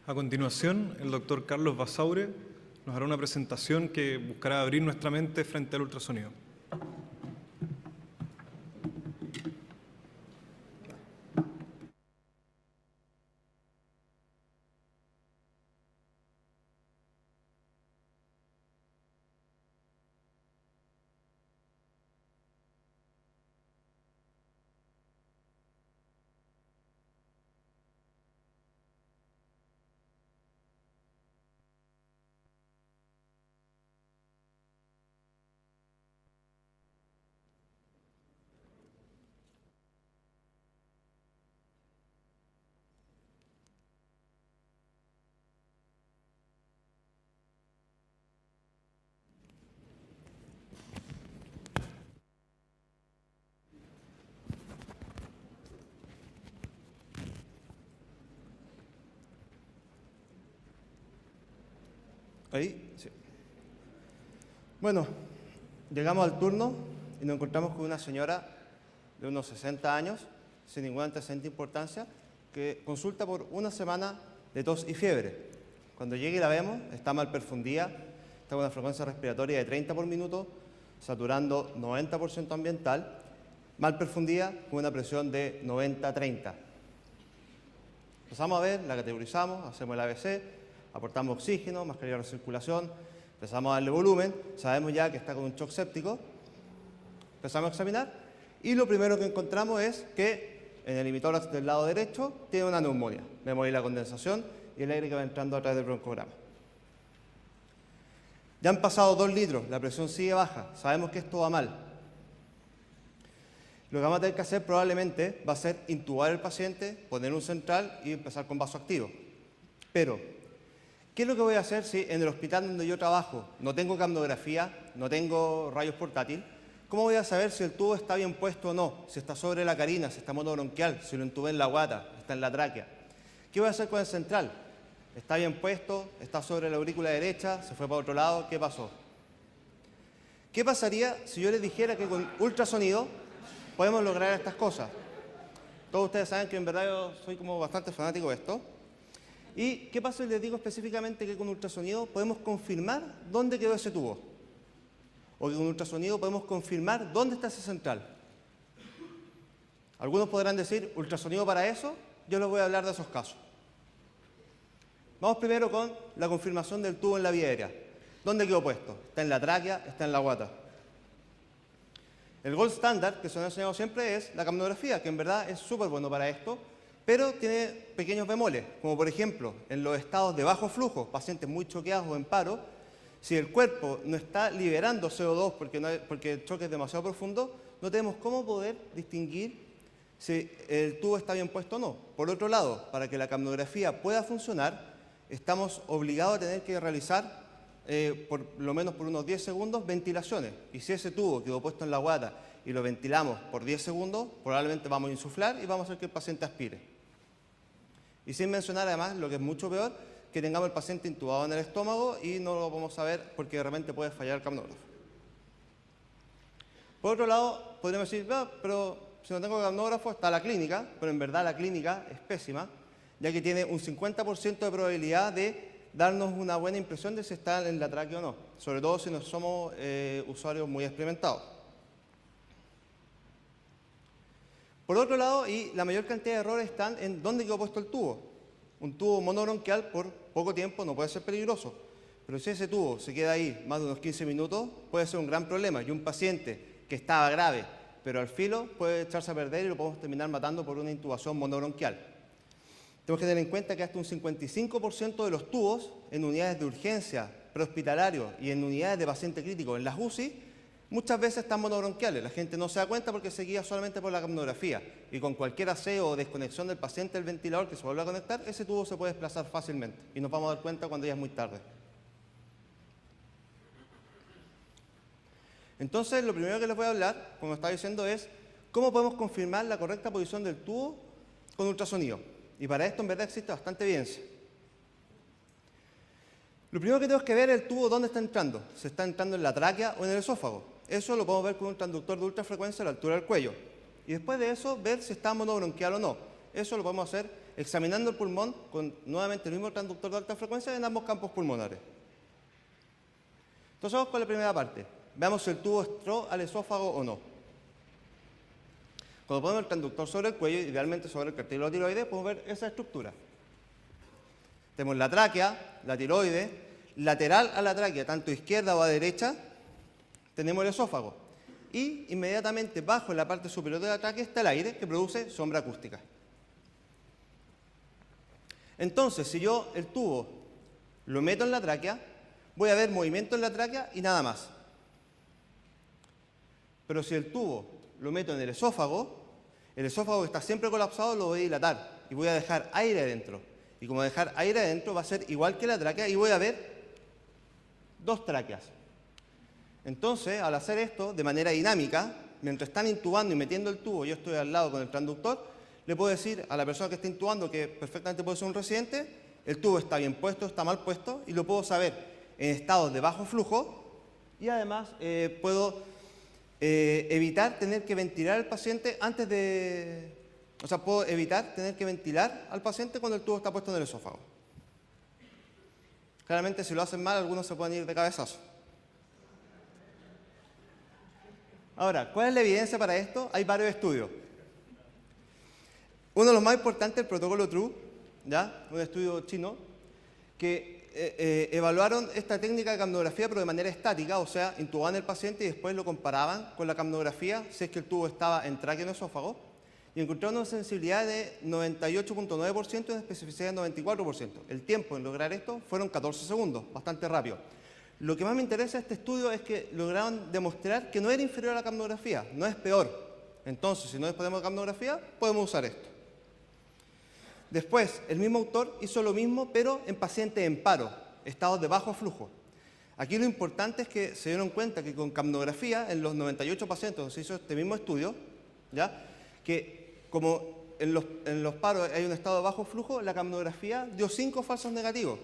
A continuación, el doctor Carlos Basaure nos hará una presentación que buscará abrir nuestra mente frente al ultrasonido. Ahí, sí. Bueno, llegamos al turno y nos encontramos con una señora de unos 60 años, sin ninguna antecedente de importancia, que consulta por una semana de tos y fiebre. Cuando llegue y la vemos, está mal perfundida, está con una frecuencia respiratoria de 30 por minuto, saturando 90% ambiental, mal perfundida con una presión de 90-30. Empezamos a ver, la categorizamos, hacemos el ABC, aportamos oxígeno, mascarilla de recirculación, empezamos a darle volumen, sabemos ya que está con un shock séptico, empezamos a examinar y lo primero que encontramos es que en el hemitórax del lado derecho tiene una neumonía. Vemos ahí la condensación y el aire que va entrando a través del broncograma. Ya han pasado 2 litros, la presión sigue baja, sabemos que esto va mal. Lo que vamos a tener que hacer probablemente va a ser intubar al paciente, poner un central y empezar con vaso activo. Pero, ¿qué es lo que voy a hacer si en el hospital donde yo trabajo no tengo capnografía, no tengo rayos portátil? ¿Cómo voy a saber si el tubo está bien puesto o no? Si está sobre la carina, si está monobronquial, si lo entubé en la guata, está en la tráquea. ¿Qué voy a hacer con el central? ¿Está bien puesto? ¿Está sobre la aurícula derecha? ¿Se fue para otro lado? ¿Qué pasó? ¿Qué pasaría si yo les dijera que con ultrasonido podemos lograr estas cosas? Todos ustedes saben que en verdad yo soy como bastante fanático de esto. ¿Y qué pasa si les digo específicamente que con ultrasonido podemos confirmar dónde quedó ese tubo? O que con ultrasonido podemos confirmar dónde está ese central. Algunos podrán decir, ultrasonido para eso, yo les voy a hablar de esos casos. Vamos primero con la confirmación del tubo en la vía aérea. ¿Dónde quedó puesto? ¿Está en la tráquea? ¿Está en la guata? El gold standard que se nos ha enseñado siempre es la capnografía, que en verdad es súper bueno para esto, pero tiene pequeños bemoles, como por ejemplo, en los estados de bajo flujo, pacientes muy choqueados o en paro, si el cuerpo no está liberando CO2 porque el choque es demasiado profundo, no tenemos cómo poder distinguir si el tubo está bien puesto o no. Por otro lado, para que la capnografía pueda funcionar, estamos obligados a tener que realizar, por lo menos por unos 10 segundos, ventilaciones. Y si ese tubo quedó puesto en la guata y lo ventilamos por 10 segundos, probablemente vamos a insuflar y vamos a hacer que el paciente aspire. Y sin mencionar además, lo que es mucho peor, que tengamos el paciente intubado en el estómago y no lo vamos a ver porque de repente puede fallar el capnógrafo. Por otro lado, podríamos decir, pero si no tengo capnógrafo está la clínica, pero en verdad la clínica es pésima, ya que tiene un 50% de probabilidad de darnos una buena impresión de si está en la tráquea o no, sobre todo si no somos usuarios muy experimentados. Por otro lado, y la mayor cantidad de errores están en dónde quedó puesto el tubo. Un tubo monobronquial por poco tiempo no puede ser peligroso, pero si ese tubo se queda ahí más de unos 15 minutos, puede ser un gran problema. Y un paciente que estaba grave, pero al filo, puede echarse a perder y lo podemos terminar matando por una intubación monobronquial. Tenemos que tener en cuenta que hasta un 55% de los tubos en unidades de urgencia, prehospitalarios y en unidades de paciente crítico en las UCI, muchas veces están monobronquiales. La gente no se da cuenta porque se guía solamente por la capnografía. Y con cualquier aseo o desconexión del paciente del ventilador que se vuelva a conectar, ese tubo se puede desplazar fácilmente. Y nos vamos a dar cuenta cuando ya es muy tarde. Entonces, lo primero que les voy a hablar, como estaba diciendo, es cómo podemos confirmar la correcta posición del tubo con ultrasonido. Y para esto, en verdad, existe bastante evidencia. Lo primero que tenemos que ver es el tubo dónde está entrando. ¿Se está entrando en la tráquea o en el esófago? Eso lo podemos ver con un transductor de ultrafrecuencia a la altura del cuello. Y después de eso, ver si está monobronquial o no. Eso lo podemos hacer examinando el pulmón con nuevamente el mismo transductor de alta frecuencia en ambos campos pulmonares. Entonces vamos con la primera parte. Veamos si el tubo entró al esófago o no. Cuando ponemos el transductor sobre el cuello, idealmente sobre el cartílago tiroides, podemos ver esa estructura. Tenemos la tráquea, la tiroides, lateral a la tráquea, tanto izquierda o a derecha, tenemos el esófago. Y inmediatamente bajo en la parte superior de la tráquea está el aire que produce sombra acústica. Entonces, si yo el tubo lo meto en la tráquea, voy a ver movimiento en la tráquea y nada más. Pero si el tubo lo meto en el esófago que está siempre colapsado lo voy a dilatar y voy a dejar aire adentro. Y como dejar aire adentro va a ser igual que la tráquea y voy a ver dos tráqueas. Entonces, al hacer esto de manera dinámica, mientras están intubando y metiendo el tubo, yo estoy al lado con el transductor, le puedo decir a la persona que está intubando, que perfectamente puede ser un residente, el tubo está bien puesto, está mal puesto, y lo puedo saber en estados de bajo flujo, y además puedo evitar tener que ventilar al paciente antes de... O sea, puedo evitar tener que ventilar al paciente cuando el tubo está puesto en el esófago. Claramente, si lo hacen mal, algunos se pueden ir de cabezazo. Ahora, ¿cuál es la evidencia para esto? Hay varios estudios. Uno de los más importantes, el protocolo TRUE, ¿ya? Un estudio chino, que evaluaron esta técnica de capnografía pero de manera estática, o sea, intubaban al paciente y después lo comparaban con la capnografía si es que el tubo estaba en tráquea o en esófago, y encontraron una sensibilidad de 98.9% y una especificidad de 94%. El tiempo en lograr esto fueron 14 segundos, bastante rápido. Lo que más me interesa de este estudio es que lograron demostrar que no era inferior a la capnografía, no es peor. Entonces, si no disponemos de capnografía, podemos usar esto. Después, el mismo autor hizo lo mismo, pero en pacientes en paro, estados de bajo flujo. Aquí lo importante es que se dieron cuenta que con capnografía, en los 98 pacientes donde se hizo este mismo estudio, ¿ya? Que como en los paros hay un estado de bajo flujo, la capnografía dio 5 falsos negativos.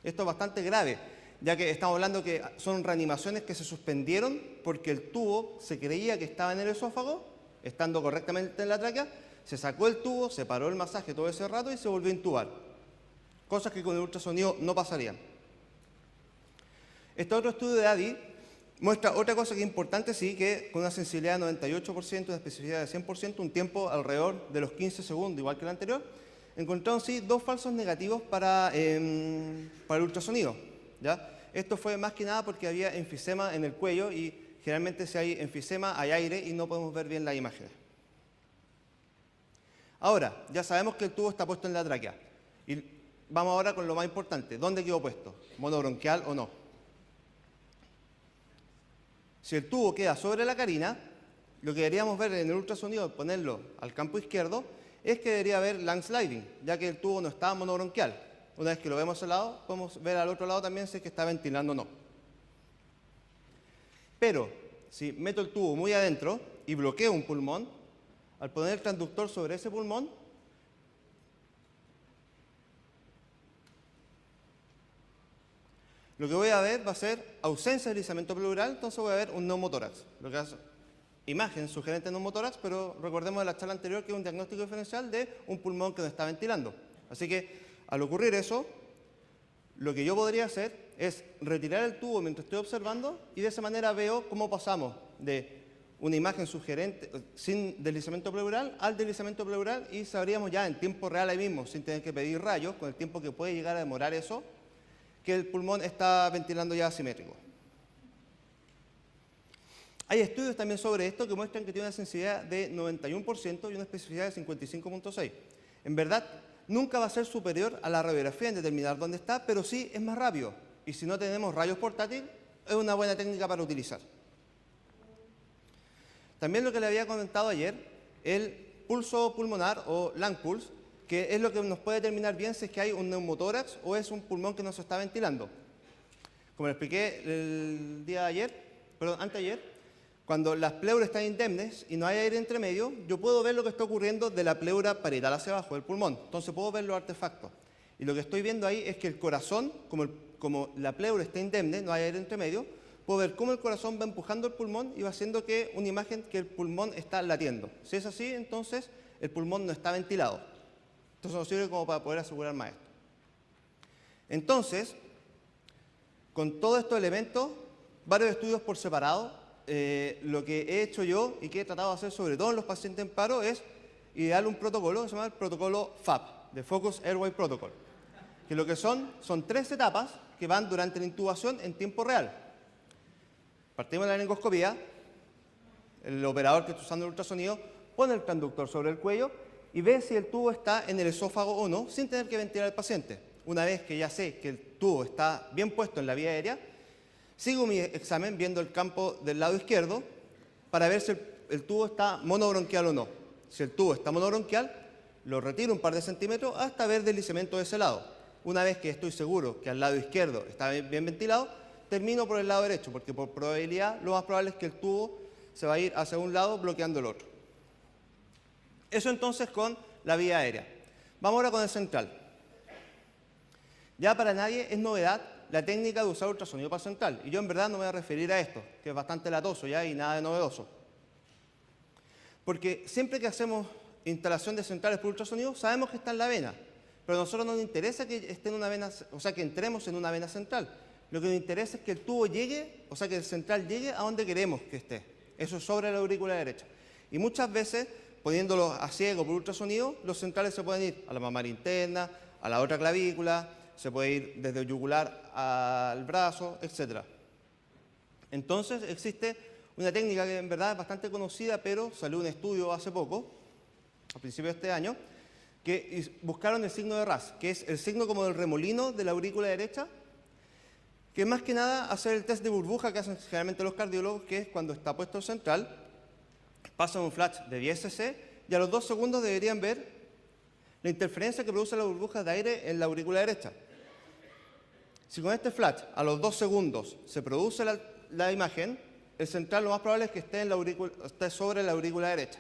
Esto es bastante grave, ya que estamos hablando que son reanimaciones que se suspendieron porque el tubo se creía que estaba en el esófago, estando correctamente en la tráquea, se sacó el tubo, se paró el masaje todo ese rato y se volvió a intubar. Cosas que con el ultrasonido no pasarían. Este otro estudio de ADI muestra otra cosa que es importante, sí, que con una sensibilidad de 98% y una especificidad de 100%, un tiempo alrededor de los 15 segundos, igual que el anterior, encontraron, sí, 2 falsos negativos para el ultrasonido, ¿ya? Esto fue más que nada porque había enfisema en el cuello y generalmente si hay enfisema hay aire y no podemos ver bien las imágenes. Ahora, ya sabemos que el tubo está puesto en la tráquea. Y vamos ahora con lo más importante. ¿Dónde quedó puesto? ¿Monobronquial o no? Si el tubo queda sobre la carina, lo que deberíamos ver en el ultrasonido, ponerlo al campo izquierdo, es que debería haber lung sliding, ya que el tubo no está monobronquial. Una vez que lo vemos al lado, podemos ver al otro lado también si es que está ventilando o no. Pero, si meto el tubo muy adentro y bloqueo un pulmón, al poner el transductor sobre ese pulmón, lo que voy a ver va a ser ausencia de deslizamiento pleural, entonces voy a ver un neumotórax. Lo que hace imagen sugerente de neumotórax, pero recordemos de la charla anterior que es un diagnóstico diferencial de un pulmón que no está ventilando. Así que, al ocurrir eso, lo que yo podría hacer es retirar el tubo mientras estoy observando y de esa manera veo cómo pasamos de una imagen sugerente sin deslizamiento pleural al deslizamiento pleural y sabríamos ya en tiempo real ahí mismo, sin tener que pedir rayos, con el tiempo que puede llegar a demorar eso, que el pulmón está ventilando ya asimétrico. Hay estudios también sobre esto que muestran que tiene una sensibilidad de 91% y una especificidad de 55.6. En verdad, nunca va a ser superior a la radiografía en determinar dónde está, pero sí es más rápido. Y si no tenemos rayos portátiles, es una buena técnica para utilizar. También lo que le había comentado ayer, el pulso pulmonar o lung pulse, que es lo que nos puede determinar bien si es que hay un neumotórax o es un pulmón que no se está ventilando. Como le expliqué el día de ayer, perdón, anteayer, cuando las pleuras están indemnes y no hay aire entre medio, yo puedo ver lo que está ocurriendo de la pleura parietal hacia abajo del pulmón. Entonces puedo ver los artefactos. Y lo que estoy viendo ahí es que el corazón, como la pleura está indemne, no hay aire entre medio, puedo ver cómo el corazón va empujando el pulmón y va haciendo que una imagen que el pulmón está latiendo. Si es así, entonces el pulmón no está ventilado. Entonces nos sirve como para poder asegurar más esto. Entonces, con todos estos elementos, varios estudios por separado, lo que he hecho yo y que he tratado de hacer sobre todo en los pacientes en paro es idear un protocolo que se llama el protocolo FAP, de Focused Airway Protocol, que lo que son 3 etapas que van durante la intubación en tiempo real. Partimos de la laringoscopía, el operador que está usando el ultrasonido pone el transductor sobre el cuello y ve si el tubo está en el esófago o no, sin tener que ventilar al paciente. Una vez que ya sé que el tubo está bien puesto en la vía aérea, sigo mi examen viendo el campo del lado izquierdo para ver si el tubo está monobronquial o no. Si el tubo está monobronquial, lo retiro un par de centímetros hasta ver deslizamiento de ese lado. Una vez que estoy seguro que al lado izquierdo está bien ventilado, termino por el lado derecho, porque por probabilidad lo más probable es que el tubo se va a ir hacia un lado bloqueando el otro. Eso entonces con la vía aérea. Vamos ahora con el central. Ya para nadie es novedad la técnica de usar ultrasonido para central. Y yo en verdad no me voy a referir a esto, que es bastante latoso ya y nada de novedoso. Porque siempre que hacemos instalación de centrales por ultrasonido, sabemos que está en la vena. Pero a nosotros no nos interesa que esté en una vena, o sea, que entremos en una vena central. Lo que nos interesa es que el tubo llegue, o sea, que el central llegue a donde queremos que esté. Eso es sobre la aurícula derecha. Y muchas veces, poniéndolo a ciego por ultrasonido, los centrales se pueden ir a la mamaria interna, a la otra clavícula, se puede ir desde el yugular al brazo, etc. Entonces existe una técnica que en verdad es bastante conocida, pero salió un estudio hace poco, a principios de este año, que buscaron el signo de Ras, que es el signo como del remolino de la aurícula derecha, que es más que nada hacer el test de burbuja que hacen generalmente los cardiólogos, que es cuando está puesto el central, pasan un flash de 10 cc y a los 2 segundos deberían ver la interferencia que produce las burbujas de aire en la aurícula derecha. Si con este flash a los 2 segundos se produce la imagen, el central lo más probable es que esté sobre la aurícula derecha.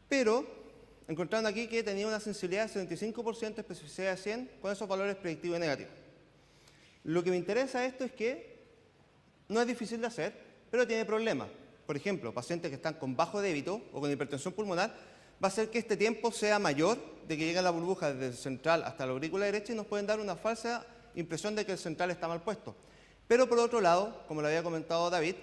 Pero encontraron aquí que tenía una sensibilidad de 75%, especificidad de 100, con esos valores predictivos y negativos. Lo que me interesa de esto es que no es difícil de hacer, pero tiene problemas. Por ejemplo, pacientes que están con bajo débito o con hipertensión pulmonar, va a hacer que este tiempo sea mayor de que llegue la burbuja desde el central hasta la aurícula derecha y nos pueden dar una falsa impresión de que el central está mal puesto. Pero por otro lado, como lo había comentado David,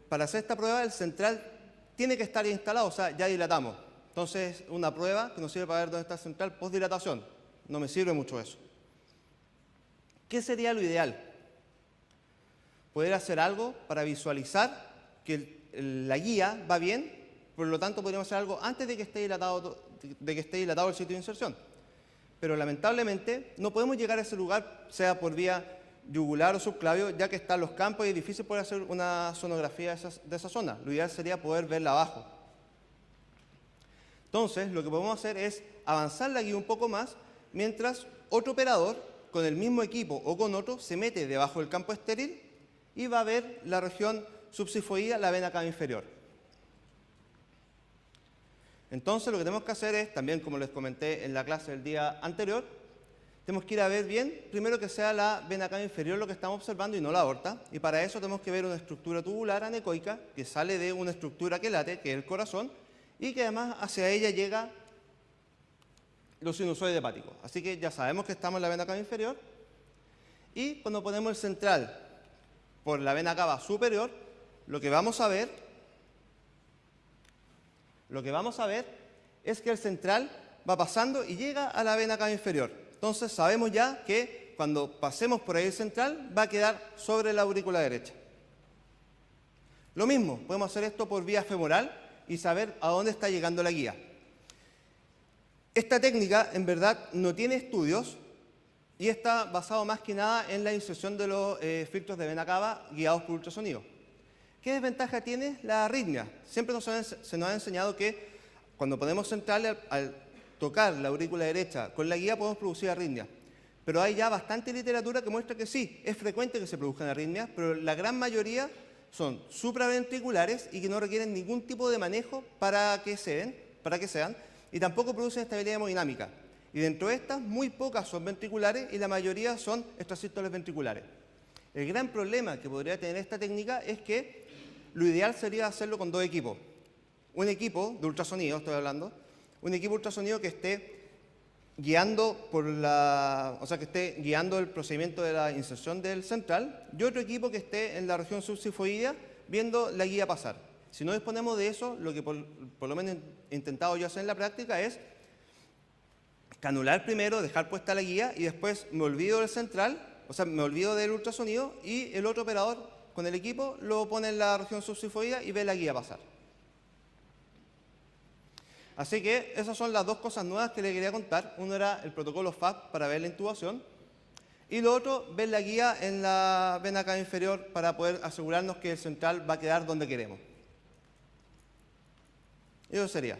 para hacer esta prueba el central tiene que estar instalado, o sea, ya dilatamos. Entonces, una prueba que nos sirve para ver dónde está el central post-dilatación. No me sirve mucho eso. ¿Qué sería lo ideal? Poder hacer algo para visualizar que la guía va bien, por lo tanto podríamos hacer algo antes de que esté dilatado el sitio de inserción. Pero lamentablemente no podemos llegar a ese lugar, sea por vía yugular o subclavio, ya que están los campos y es difícil poder hacer una sonografía de esa zona. Lo ideal sería poder verla abajo. Entonces, lo que podemos hacer es avanzar la guía un poco más, mientras otro operador, con el mismo equipo o con otro, se mete debajo del campo estéril y va a ver la región subsifoidea, la vena cava inferior. Entonces, lo que tenemos que hacer es, también como les comenté en la clase del día anterior, tenemos que ir a ver bien, primero que sea la vena cava inferior lo que estamos observando y no la aorta, y para eso tenemos que ver una estructura tubular anecoica que sale de una estructura que late, que es el corazón, y que además hacia ella llega los sinusoides hepáticos. Así que ya sabemos que estamos en la vena cava inferior, y cuando ponemos el central por la vena cava superior, lo que vamos a ver es que el central va pasando y llega a la vena cava inferior. Entonces sabemos ya que cuando pasemos por ahí el central va a quedar sobre la aurícula derecha. Lo mismo, podemos hacer esto por vía femoral y saber a dónde está llegando la guía. Esta técnica en verdad no tiene estudios y está basado más que nada en la inserción de los filtros de vena cava guiados por ultrasonido. ¿Qué desventaja tiene la arritmia? Siempre se nos ha enseñado que cuando ponemos central, al tocar la aurícula derecha con la guía podemos producir arritmia. Pero hay ya bastante literatura que muestra que sí, es frecuente que se produzcan arritmias, pero la gran mayoría son supraventriculares y que no requieren ningún tipo de manejo para que sean, y tampoco producen estabilidad hemodinámica. Y dentro de estas, muy pocas son ventriculares y la mayoría son extrasístoles ventriculares. El gran problema que podría tener esta técnica es que lo ideal sería hacerlo con 2 equipos. un equipo de ultrasonido, estoy hablando, un equipo de ultrasonido que esté guiando que esté guiando el procedimiento de la inserción del central, y otro equipo que esté en la región subsifoidea viendo la guía pasar. Si no disponemos de eso, lo que por lo menos he intentado yo hacer en la práctica es canular primero, dejar puesta la guía y después me olvido del central, o sea, me olvido del ultrasonido y el otro operador con el equipo lo pone en la región subsifoidea y ve la guía pasar. Así que esas son las dos cosas nuevas que le quería contar. Uno era el protocolo FAP para ver la intubación y lo otro, ver la guía en la vena cava inferior para poder asegurarnos que el central va a quedar donde queremos. Eso sería.